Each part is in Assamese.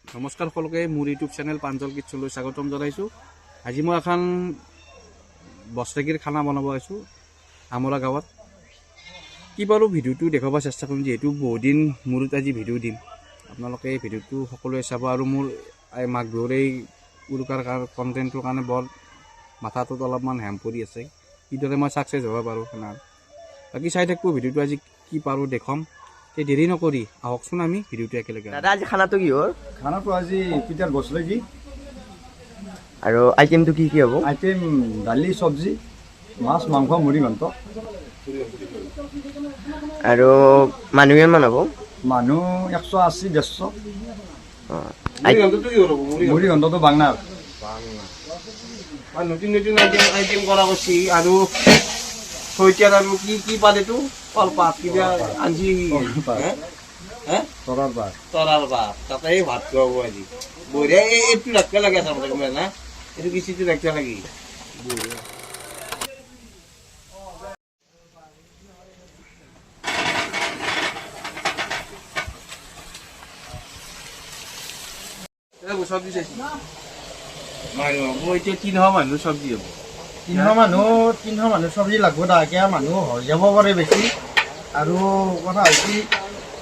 নমস্কাৰ সকলোকে মোৰ ইউটিউব চেনেল প্ৰাঞ্জল কিটচনলৈ স্বাগতম জনাইছোঁ। আজি মই এখন বস্তাগীৰ খানা বনাব আহিছোঁ আমৰা গাঁৱত। কি বাৰু ভিডিঅ'টো দেখাব চেষ্টা কৰিম, যিহেতু বহুত দিন মূৰত আজি ভিডিঅ' দিম। আপোনালোকে এই ভিডিঅ'টো সকলোৱে চাব আৰু মোৰ মাঘ বিহুৰ এই উৰুকাৰ কণ্টেণ্টটোৰ কাৰণে বৰ মাথাটোত অলপমান হেম পৰি আছে, কিদৰে মই ছাকচেছ হ'ব পাৰোঁ খানা। বাকী চাই থাকোঁ ভিডিঅ'টো, আজি কি পাৰোঁ দেখুৱাম। এই দেৰি নকৰি আহকচোন আমি ভিডিঅ'টো একেলগে। দাদা আজি খানাটো কি হ'ল? খানাটো আজি পিঠাৰ গছলেগি আৰু আইটেমটো কি কি হ'ব? আইটেম দালি, চব্জি, মাছ, মাংস, মুড়ি ঘণ্ট। আৰু মানুহ কিমান হ'ব? মানুহ 180, 150। মুড়ি ঘণ্টটো বাংনাৰ। নতুন নতুন আইটেম কৰা গৈছে আৰু থৈতিয়াৰ আৰু কি কি পাত এইটো কলপাত কিবা আঞ্জি তৰাৰ বাৰ তৰাৰ পাত তাতে এই ভাত খুৱাব আজি বঢ়িয়া। এইটো ৰাখিব লাগে আচলতে না, এইটো কিচিটো ৰাখিব লাগে বঢ়িয়া। চব্জি চাইছি মই এতিয়া তিনিশ মানুহ চব্জি হ'ব। 300 মানুহ চব্জি লাগব। তাকে মানুহ হৈ যাব পাৰে বেছি। আৰু কথা হৈছে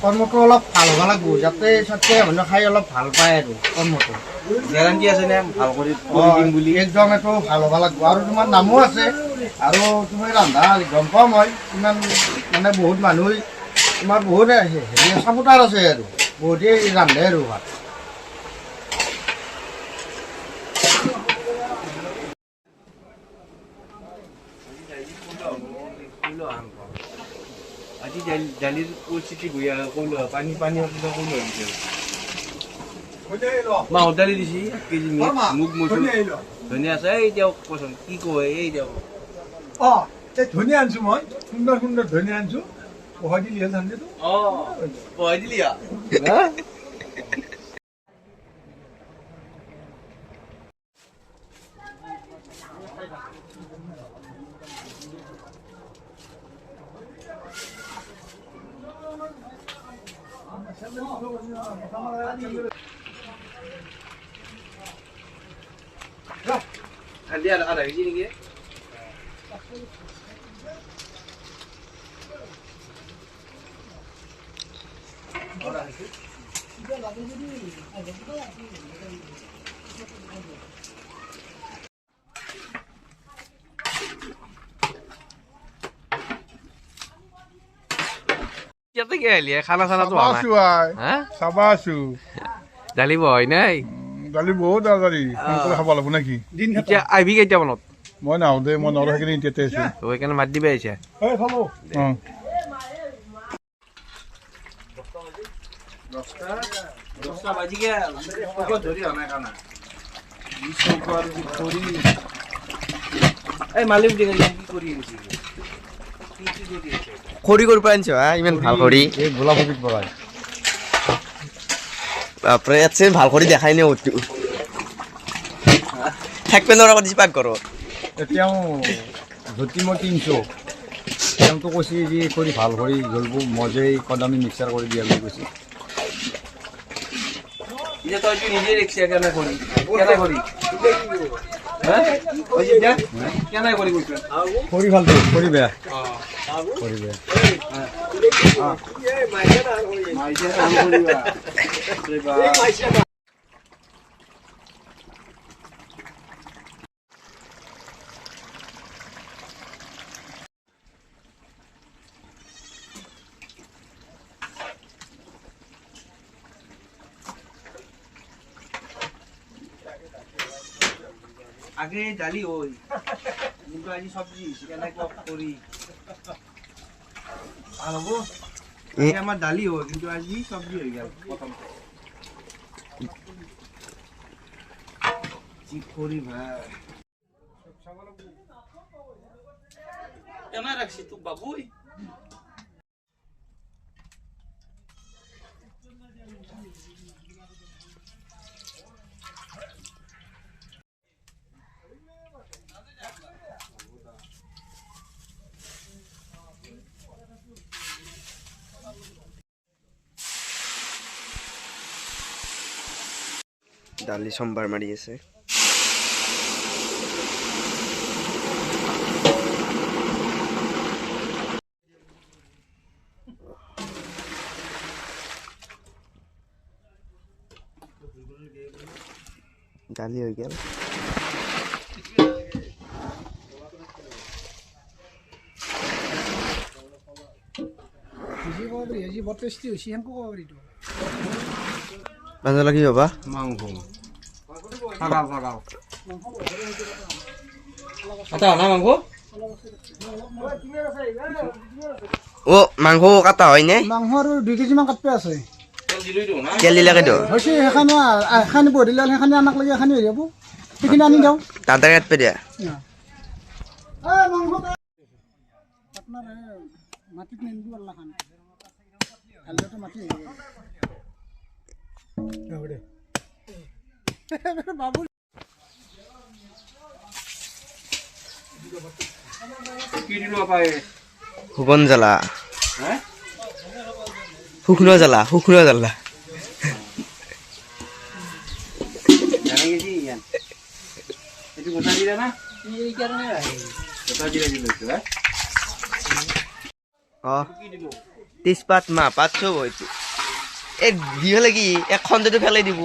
কৰ্মটো অলপ ভাল হ'ব লাগিব, যাতে চাতকে মানুহে খাই অলপ ভাল পায় আৰু কৰ্মটো। গেৰাণ্টি আছে নে ভাল কৰি দিম বুলি? একদম এইটো ভাল হ'ব লাগিব। আৰু তোমাৰ নামো আছে, আৰু তুমি ৰান্ধা গম পাওঁ মই ইমান মানে বহুত মানুহ তোমাৰ বহুত হেৰি চাপোটাৰ আছে আৰু বহুতেই ৰান্ধে আৰু ভাত। আজি দালিৰ পৰিস্থিতি বেয়া, পানী পানী মাহৰ দালি দিছি 1 কেজি, মুগ মচুৰ ধনিয়া আছে। এই দিয়ক পচন্দ কি কয় এই দিয়ক। ধনিয়া আনছো, মই সুন্দৰ সুন্দৰ ধনিয়া আনছো। পঢ়াই দিলি হ'ল ধানটো। পঢ়াই দিলি আধা কেজি নেকি? খানা চানাটো চাবা আছো দালি বহাই নাই দালি বহুত দালি সোনকালে খাব লাগিব নেকি? এতিয়া আহিবি কেইটামানত? মই নাহো দে, মই নৰহ সেইখিনি এতিয়া আছো। সেইকাৰণে মাত দিবা আহিছে। দহটা বাজি গেল, ধৰি অহা নাই খানা। এই মালিক কি কৰি আহিছে? খৰি ক'ৰ পৰা আনিছ হা? ইমান ভাল খৰি। এই গোলাপতিত পৰাই বাপৰে, ইয়াতছে ভাল খৰি দেখাই নাই অতটো। থাকবে নোৱাৰা কৰি পাক ঘৰত। এতিয়াও ধুতি মই 300। তেওঁতো কৈছে যে কৰি ভাল কৰি জ্বলব, মজেই কদামি মিক্সাৰ কৰি দিয়া বুলি কৈছে। এতিয়া তই নিজে দেখিছে কেনে কৰি কেনে কৰি কৈছ? কৰি ভালতো, কৰি বেয়া, কৰি বেয়া। আগে দালি হয় কিন্তু আজি চব্জি কেনেকুৱা কৰি ভাল হ'ব। আমাৰ দালি হয় কিন্তু আজি চব্জি হৈ গেল। প্ৰথম কি কৰি ভাই কেনে ৰাখছি তোক বাবুই? দালি সম্বাৰ মাৰি আছে দালি হৈ গেল পাঞ্জলা কি হবা মাংস ছাগাল ছাগাল আটা না মাংস ও মাংস কাটা হয় নে মাংস আৰু 2 কেজি মান কাটপে আছে তেল দিলাকে দিওঁ হৈছে সেইখানে এখানি বহিলে সেইখানি আনাক লাগি এখানি হৈ যাব সেইখিনি আনি যাওঁ তাতে কাটপে দিয়া আপনার মাটিত নিন্দু আল্লাহ খান আল্লাহ তো মাটি বাবু কি দিলো পায় শুকন জ্বালা হ্যাঁ শুকনো জ্বালা জানি গেছি ইয়ান এটু গোটা দিলে না এই কারণে গোটা দিলে দিলো হ্যাঁ অ তেজপাত মাহপাত চব হয়তো এই দিব লাগি এখন যদি ফেলাই দিব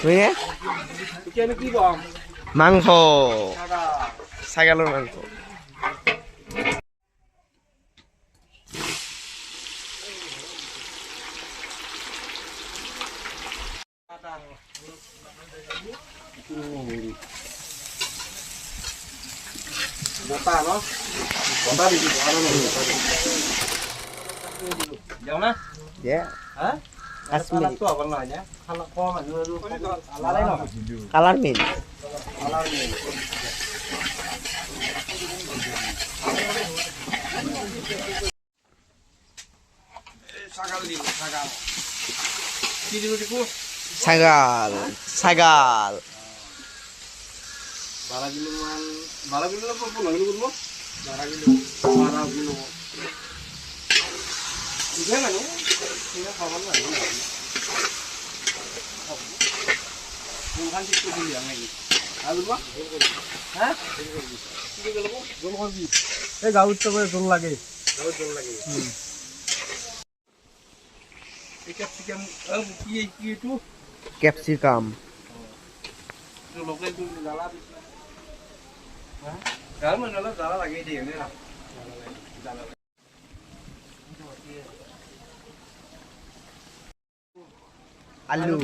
বুঝলে এতিয়া আমি কি পাম মাংস ছাগালৰ মাংস বতা ন বতা দিবি আৰু যাও না দে হ্যাঁ কাশ্মীৰি তো আবাৰ না না খালা কম মানুহ আৰু আলাদাই ন কালাৰ মেইন ছাগাল দিব ছাগাল কি দিব দেখো ছাগাল 12 কিলো মান 12 কিলো না 15 কিলো করব 12 কিলো বুঝে না এটা খাবার না কোনখান থেকে দিলি আমি আলুবা হ্যাঁ কি গেল জল করবি এই গাঁৱত তো জল লাগে জল লাগে এই ক্যাপসিকাম কি একটু কেপচিকাম লোকেল তুমি জ্বালা দিছ হ্যাঁ গাল মানে জ্বালা লাগিয়ে দিয়ে না আলু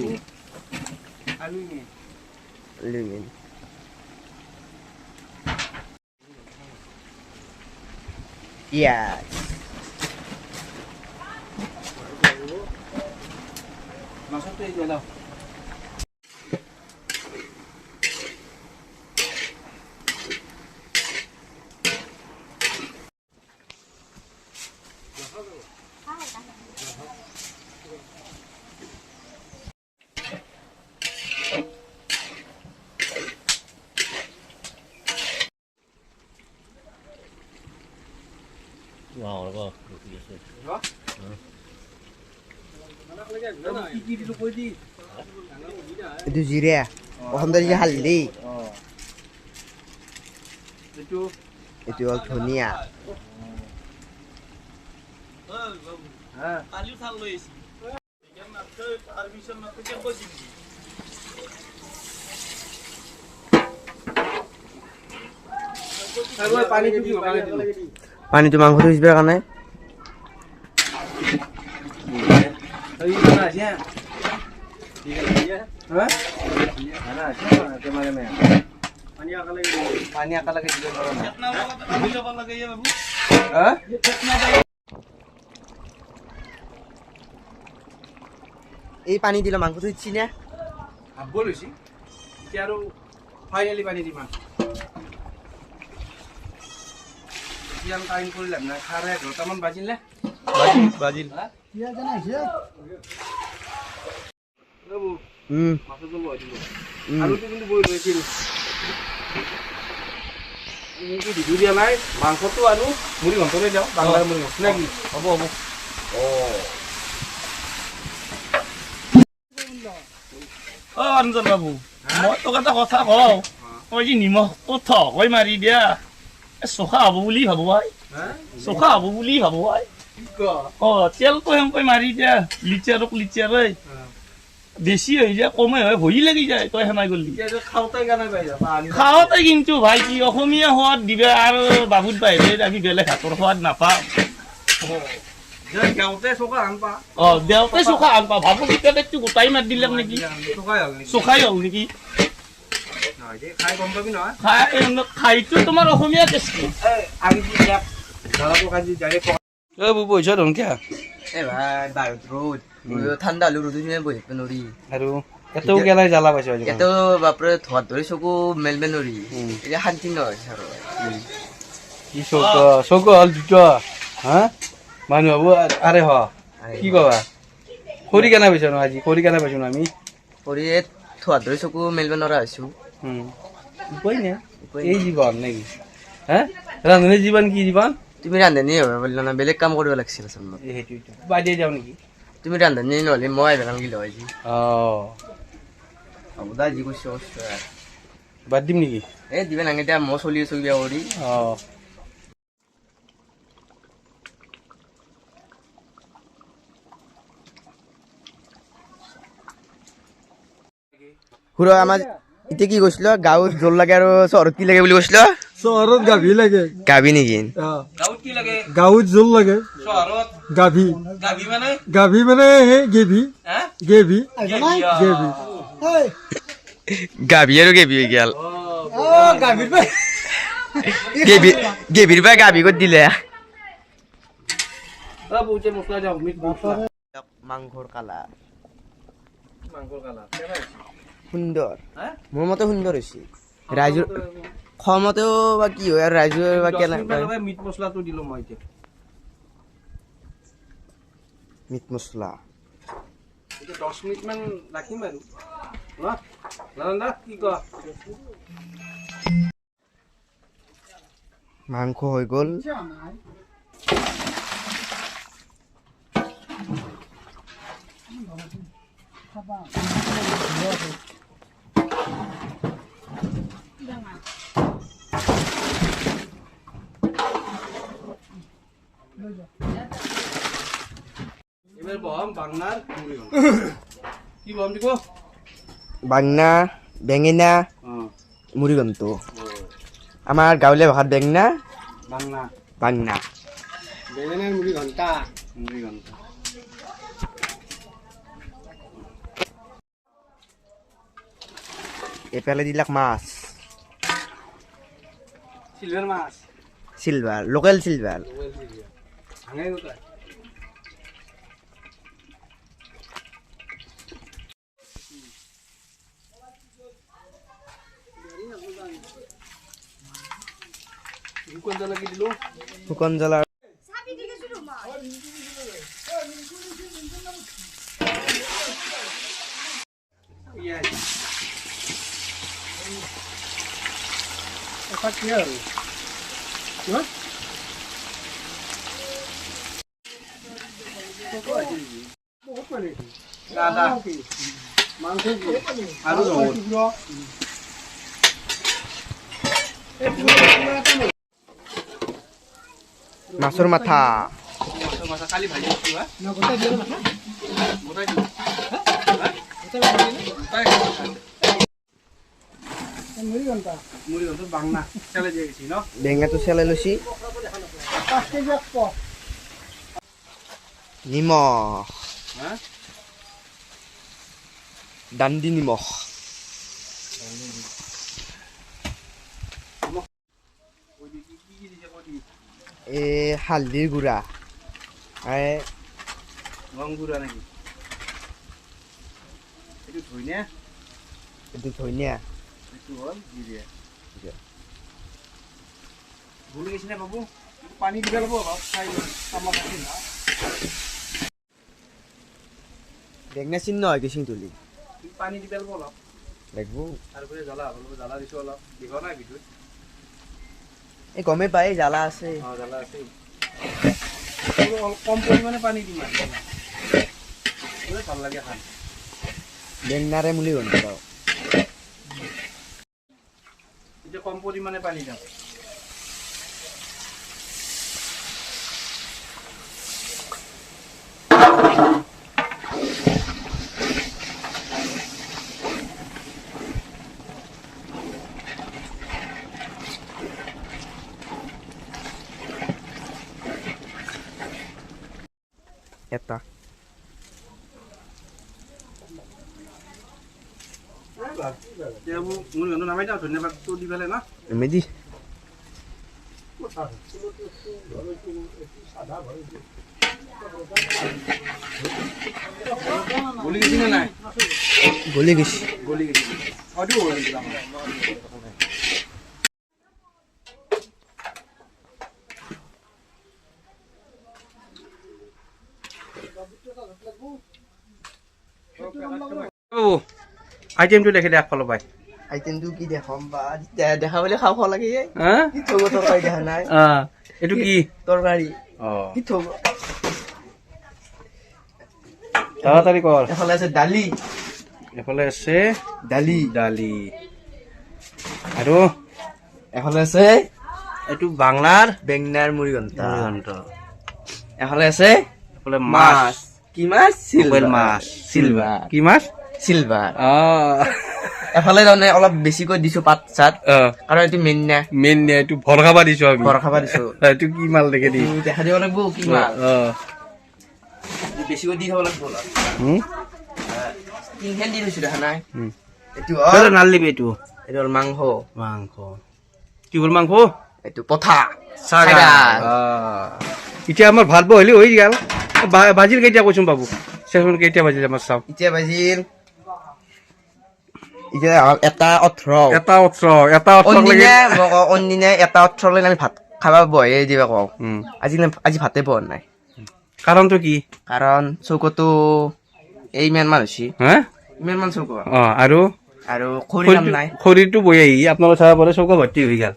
আলু নিয়ে মেইন পিঁয়াজ মাছটো এই দাও কি দিলো কই দি এইটো জিৰা প্ৰথম তাৰিখে হালধি এইটো এইটো হ'ল ধনিয়া হ্যাঁ পানীটো কি পানীটো মাংসটো সিজিবৰ কাৰণে पानी आका लगे এই পানী দিলে মাংসটো সিজছি নে আব্ব লৈছি এতিয়া আৰু ফাইনেলি পানী দিম এতিয়া টাইম কৰিলাম না 11:30 বাজিলে বাজিল কিয় জানাইছে বাবু মাছটো লৈ দিলো আলুটো কিন্তু বইল হৈছিল কি ভিডিঅ' দিয়া নাই মাংসটো আৰু মুড়ি ঘণ্টলৈ যাওঁ বাংলাৰ মুড়ি ঘণ্ট নেকি হ'ব অ অঞ্জন বাবু মই তোক এটা কথা কওঁ তই যি নিমখটো থকৈ মাৰি দিয়া চোখা হ'ব বুলি ভাবো আই চোখা হ'ব বুলি ভাবো আই অ তেলটো সেনেকৈ মাৰি দিয়া লিচাৰক লিচাৰে বেছি হৈ যায় কমে হয় ভৰি লাগি যায় তই সেনাই গলি খাওঁতে কিন্তু ভাই কি অসমীয়া সোৱাদ দিবে আৰু বাবুত বাহিৰে আমি বেলেগ হাতৰ সোৱাদ নাপাওঁ অ দেওতে চোখা আনপা ভাবো কেতিয়াবা গোটাই মাত দিলাক নেকি চোখাই হ'ল নেকি খাইটো তোমাৰ অসমীয়া টেষ্টি অ বুবু হৈছ ধনকিয়া এ ভাই বাহিৰত ৰ'দ ঠাণ্ডা হ'লেও ৰ'দত সিমান বহিব নোৱাৰি আৰু এতেও গেলাই জ্বালা পাইছ আজি ইয়াতো বাপৰে ধোৱাত ধৰি চকু মেলিব নোৱাৰি এতিয়া শান্তি নহয় আৰু কি চৌক হ'ল দুটা হা মানুহ ভাবো আৰে হ কি কবা খৰি কেনে পাইছ ন আজি খৰি কেনে পাইছো ন আমি কৰি ধোৱাত ধৰি চকু মেলিব নোৱাৰা হৈছো উপায় নাই এই জীৱন নেকি হা ৰান্ধনী জীৱন কি জীৱন তুমি ৰান্ধনী হ'ব পাৰিলা না বেলেগ কাম কৰিব লাগিছিল আচলতে সেইটোৱেইটো বাদ দিয়ে যাওঁ নেকি তুমি ৰান্ধনী নহ'লে মই আহিব নালাগিল হয় আজি অঁ হ'ব দা যি কৈছো বাদ দিম নেকি এই দিবা নাগে এতিয়া মই চলি আছো কিবা কৰি অঁ খুৰা আমাৰ এতিয়া কি কৈছিলো গাঁৱত জোল লাগে আৰু চহৰত কি লাগে বুলি কৈছিলো চহৰত গাভী লাগে গাবি নেকি গাঁৱত জোল লাগে গাভী গাভী মানে গেভী গেভী গেভী গাবি আৰু গেবি হৈ গেল গেবিৰ পৰা গাবি ক'ত দিলে মাংসৰ কালাৰ সুন্দৰ মোৰ মতে সুন্দৰ হৈছে ৰাইজৰ খমতেও বা কি হয় আৰু ৰাইজৰ বা কেনেকুৱা মিট মছলাটো দিলো মই এতিয়া মিট মছলা 10 মিনিট মান ৰাখিম আৰু নাৰান্দা কি কোৱা মাংস হৈ গ'ল এবাৰ বহাম বাংলাৰ কি বহাম দিব বাংনা বেঙেনা মুড়িঘণ্ট আমাৰ গাঁৱলীয়া ভাষাত বেঙনা বাংলা বাংনা বেঙেনাৰ মুড়ি ঘণ্টা এইফালে দিলাক মাছ সিলভাৰ মাছ চিলভাৰ লোকেল চিলভাৰ ভাঙাই গোটায় শুকান জ্বালা কি দিলো শুকান জ্বালা মাছৰ মাথা খালি ভাজি মুড়ি ঘন্ট বাংলা চেলে দিয়ে গেছি ন বেঙেনাটো চেলাই লৈছি নিমখ দাণ্ডি নিমখ হালধিৰ গুড়া রং গুড়া নাকি এইটো ধইনা এইটো ধনিয়া এইটো হল জিরে ভুল গেছি না বাবু পানি দিবে লব খাই তামাক আছে না বেঙেনা চিহ্ন হয় কি তুলি পানি দিবে লব অলপ লাগব তারপরে জ্বালা জ্বালা দিছো অলপ দিব না ভিডিওত এই গমে পাই জ্বালা আছে জ্বালা আছে কম পরিমাণে পানি দিম আর ভাল লাগে খান বেঙনাৰে মুলি ঘণ্টা এতিয়া কম পৰিমাণে পানী দিওঁ এটা এতিয়া মোৰ গানটো নামাই দিওঁ ধন্যবাদটো দি পেলাই ন মেদি গলি গৈছি নে নাই গলি গৈছে গলি গৈছি হয়তো গলি গৈছি আইটেমটো দেখি দে আগফালৰ পৰাই আইটেমটো কি দেখাম বা দেখা পালে খাব লাগে হা কি থব তৰকাৰী দেখা নাই এইটো কি তৰকাৰী অঁ কি থব তাড়াতাড়ি কৰ এফালে আছে দালি এফালে আছে দালি দালি আৰু এফালে আছে এইটো বাংলাৰ বেঙনাৰ মুড়ি ঘণ্টা মুড়িঘণ্ট এফালে আছে এফালে মাছ কি মাছ লোকেল মাছ চিলভাৰ কি মাছ চিলভাৰ অঁ এফালে তাৰমানে অলপ বেছিকৈ দিছো পাত চাত কাৰণ এইটো মেইন না মেইন এইটো ভৰ খাবা দিছো আমি ঘৰ খাব দিছো এইটো কি মাল দেখে দি এইটো দেখা দিব লাগিব কি মাছ অঁ বেছিকৈ দি থব লাগিব অলপ তিনখান দি থৈছো দেখা নাই এইটো তই নালিবি এইটো এইটো হ'ল মাংস মাংস কি হ'ল মাংস এইটো পঠা এতিয়া আমাৰ ভাত বহিলে হৈ গ'ল বাজিল কেতিয়া কৈছোন বাবু চেচোন কেতিয়া বাজিল আমাৰ চাওঁ এতিয়া বাজিল এতিয়া এটা 18 এটা 18 এটা 18 লাগে অন্যদিনা এটা 18 লৈ আমি ভাত খাব বহে দিবা কওঁ আজি ভাতে পোৱা নাই কাৰণটো কি কাৰণ চৌকতো এই ইমান মান হৈছে হা ইমান মান চৌক আৰু আৰু খৰি নাম নাই খৰিটো বহি আহি আপোনালোকে চাব পাৰে চৌকা ভৰ্তি হৈ গ'ল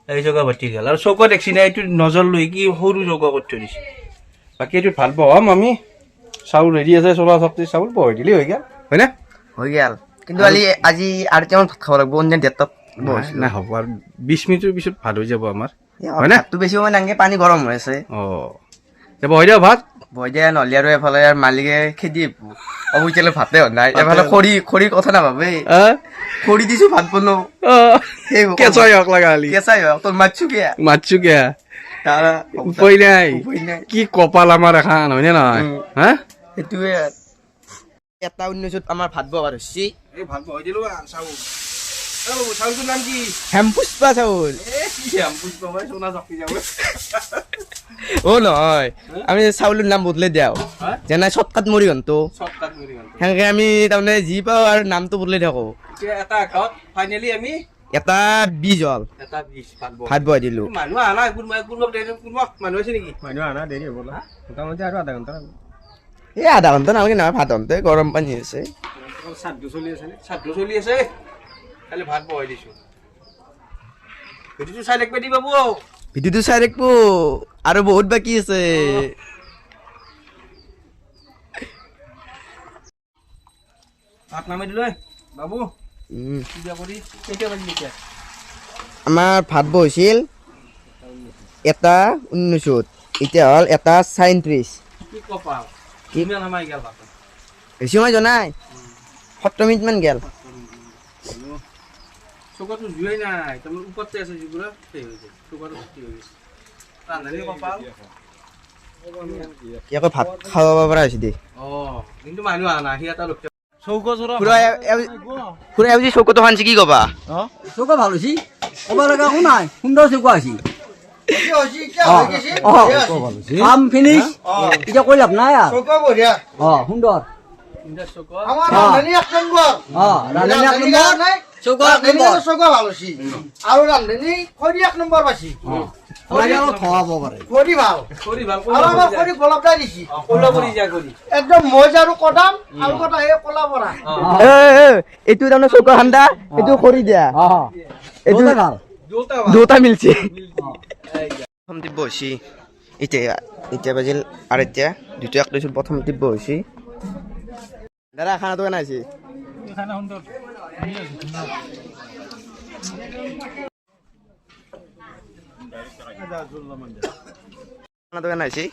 এই চৌকা ভৰ্তি হৈ গ'ল আৰু চৌকা দেখছি নাই এইটো নজৰ লৈ কি সৰু চৌকা কৰি থৈ দিছে বাকী এইটোত ভাত বহাম আমি চাউল ৰেডি আছে চলা চব্জি চাউল বহাই দিলেই হৈ গ'ল হয়নে হৈ গ'ল কিন্তু আজি আৰু কেইটামান ভাত খাব লাগিব অন্য ডেটত নাই হ'ব আৰু 20 মিনিটৰ পিছত ভাত হৈ যাব আমাৰ হয়নে ভাতটো বেছি সময় নালাগে পানী গৰম হৈ আছে যাব হৈ দিয়ক ভাত বৈ দিয়া নহ'লে আৰু এফালে মালিকে খেদি অৱশ্যে ভাতে হোৱা নাই এফালে খৰি কথা নাভাবে খৰি দিছো ভাত বনাও কেঁচাই হওক লগা হ'লি কেঁচাই হওক তোৰ মাতছো কিয়া তাৰ উপায় নাই উপায় নাই কি কপাল আমাৰ এখন হয়নে নহয় হা সেইটোৱে এটা 19ত আমাৰ ভাত বহাৰ হৈছে এই ভাত বহাই দিলো চাউল চাউলটোৰ নাম কি হেমপুষ্পা চাউল সোণা চাকি যাব নহয় আমি চাউলৰ নাম বদলাই দিওঁ যেনে চটকাত মুড়ি ঘণ্টো সেনেকে আমি তাৰমানে যি পাওঁ আৰু নামটো বদলাই থাকো এটা ঘৰত ফাইনেলি আমি এটা 20 হ'ল এটা 20 ভাত বহাই দিলো মানুহ আনা কোনোবা মানুহ আছে নেকি এই আধা ঘণ্টা নালাগে নহয় ভাত হওঁতে গৰম পানী আছে শ্ৰাদ্ধ চলি আছে খালি ভাত বহাই দিছো ভিডিঅ'টো চাই দেখবে দি বাবু ভিডিঅ'টো চাই দেখবো আৰু বহুত বাকী আছে ভাত নামাই দিলো বাবু পূজা কৰি কেতিয়া বাজিল এতিয়া আমাৰ ভাত বহিছিল এটা 19ত এতিয়া হ'ল এটা 37 কি কপাল কিমান নামাই গেল ভাত বেছি সময় জনাই 70 মিনিট মান গেল চৌকাটো জুৱাই নাই তাৰমানে ওপৰতে আছে যিবোৰা সেই হৈ যায় চৌকাটো ভৰ্তি হৈ গৈছে ৰান্ধনি কপাল ইয়াকৈ ভাত খাব পৰা হৈছে দেই কিন্তু মানুহ আনা সি এটা লক্ষ্য খুৰা এজি চৌকতো খানছি কি কবা চৌকা ভাল হৈছে ক'ব লগা একো নাই সুন্দৰ চৌকা হৈছে কাম ফিনিছ এতিয়া কৈ লাভ নাই আৰু সুন্দৰ ৰান্ধনী এক নম্বৰ চৌকা ভাল হৈছে আৰু ৰান্ধনী খৰি এক নম্বৰ পাইছি থবাব পাৰে খৰি ভাল কৰি ভাল আৰু আমাৰ খৰি গোলাপ দাই দিছি কলা কৰি যা কৰি একদম মজ আৰু কদাম আৰু কটা এই কলা পৰা এইটো তাৰমানে চৌকা খান্দা এইটো কৰি দিয়া এইটো ভাল দুটা মিলছে প্ৰথম টিপ হৈছে এতিয়া বাজিল আৰু এতিয়া দ্বিতীয় প্ৰথম টিপ হৈছে দাদা খানাটো কেনে হৈছে খানা সুন্দৰ খানা দোকান আছি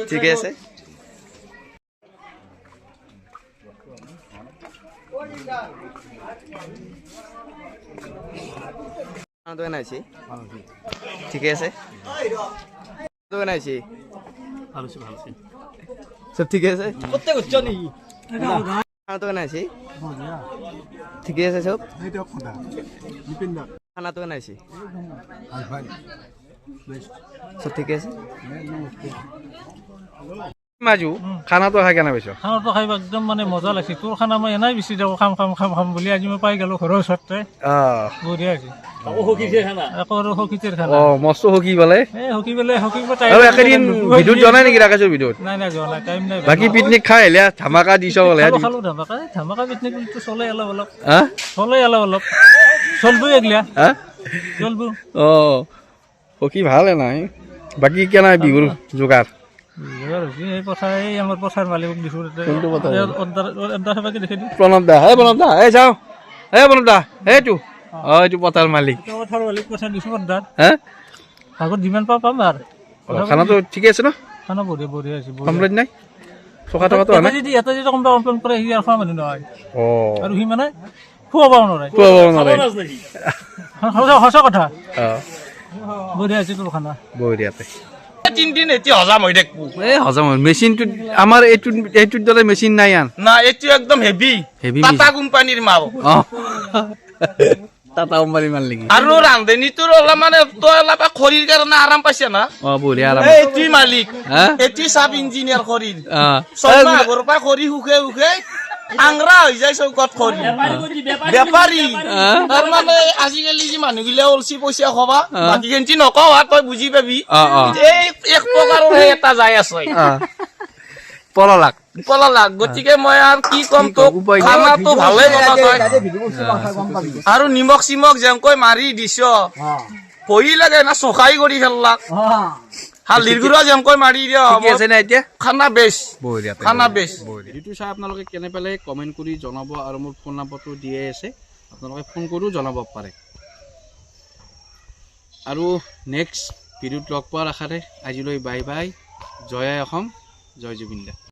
ঠিকে আছে খানা দোকান আছি ঠিকে আছে দোকান আছি সব ঠিকে আছে খানা দোকান আছি ঠিকে আছে সব খানা দোকান আছি সব ঠিকে আছে মাজু খানাটো খাই কেনে পাইছ খানাটো খাই একদম মানে মজা লাগিছে তোৰ খানা মই এনেই বেছি যাব খাম বুলি আজি মই পাই গ'লো ঘৰৰ ওচৰতে বঢ়িয়া হৈছে আকৌ আৰু হকিতেৰ খানা মস্ত হকি পালে এই হকি পেলাই আৰু একেদিন ভিডিঅ'ত জনাই নেকি ৰাকেশৰ ভিডিঅ'ত নাই যোৱা নাই টাইম নাই বাকী পিকনিক খাই আহিলে ধামাকা দিছ বোলে খালো ধামাকা পিকনিকটো চলে অলপ চলবো এগিলা চলবো হকি ভাল নাই বাকী কেনে বিহুৰ যোগাৰ এই পথাৰ এই আমাৰ পথাৰ মালিকক দিছো দেখি দিওঁ প্ৰণৱ দা এই যাওঁ প্ৰণৱ দা এইটো এইটো পথাৰ মালিক পথাৰ মালিক পথাৰ দিছো অৰ্ডাৰ হা আগত যিমান পাম আৰু খানাটো ঠিকে আছে ন খানা বঢ়িয়া আছে কমপ্লেইন নাই চকা টকাটো নাই এটা যদি কমপ্লেইন কৰে সি আৰু খোৱা মানুহ নহয় আৰু সি মানে খুৱাব নোৱাৰে সঁচা কথা বঢ়িয়া আছে তোৰ খানা বঢ়িয়াতে তিনদিন এতিয়া হজাম হৈ থাকবো এই হজম মেচিনটো আমাৰ এইটোৰ দৰে মেচিন নাই আন না এইটো একদম হেভি Heavy টাটা কোম্পানীৰ মাল টাটা কোম্পানী মাল নেকি আৰু ৰান্ধনীটোৰ অলপ মানে তই অলপ খৰিৰ কাৰণে আৰাম পাইছে না বঢ়িয়া আৰাম এইটোৱে মালিক এইটোৱে চাব ইঞ্জিনিয়াৰ খৰিৰ ছয়মাহ আগৰ পৰা খৰি শুকে আংৰা হৈ যায় চৌকত খৰি বেপাৰী তাৰমানে আজিকালি যি মানুহগিলা ওলচি পইচা খবা বাকী খেন্তি নকওঁ তই বুজি পাবি এই এক প্ৰকাৰৰ সেই এটা যাই আছে পলালাক গতিকে মই আৰু কি কম তোক খানাটো ভালে বনাই আৰু নিমখ চিমখ যেনকৈ মাৰি দিছ ভয়ি লাগে না চখাই কৰি খেললাক হালধিৰ গুড়া যেনকৈ মাৰি দিয়া আছে না এতিয়া খানা বেছ বঢ়িয়াতে খানা বেছ ভিডিঅ'টো চাই আপোনালোকে কেনে পালে কমেণ্ট কৰি জনাব আৰু মোৰ ফোন নম্বৰটো দিয়ে আছে আপোনালোকে ফোন কৰিও জনাব পাৰে আৰু নেক্সট ভিডিঅ'ত লগ পোৱাৰ আশাৰে আজিলৈ বাই বাই জয় আই অসম জয় জুবিন দা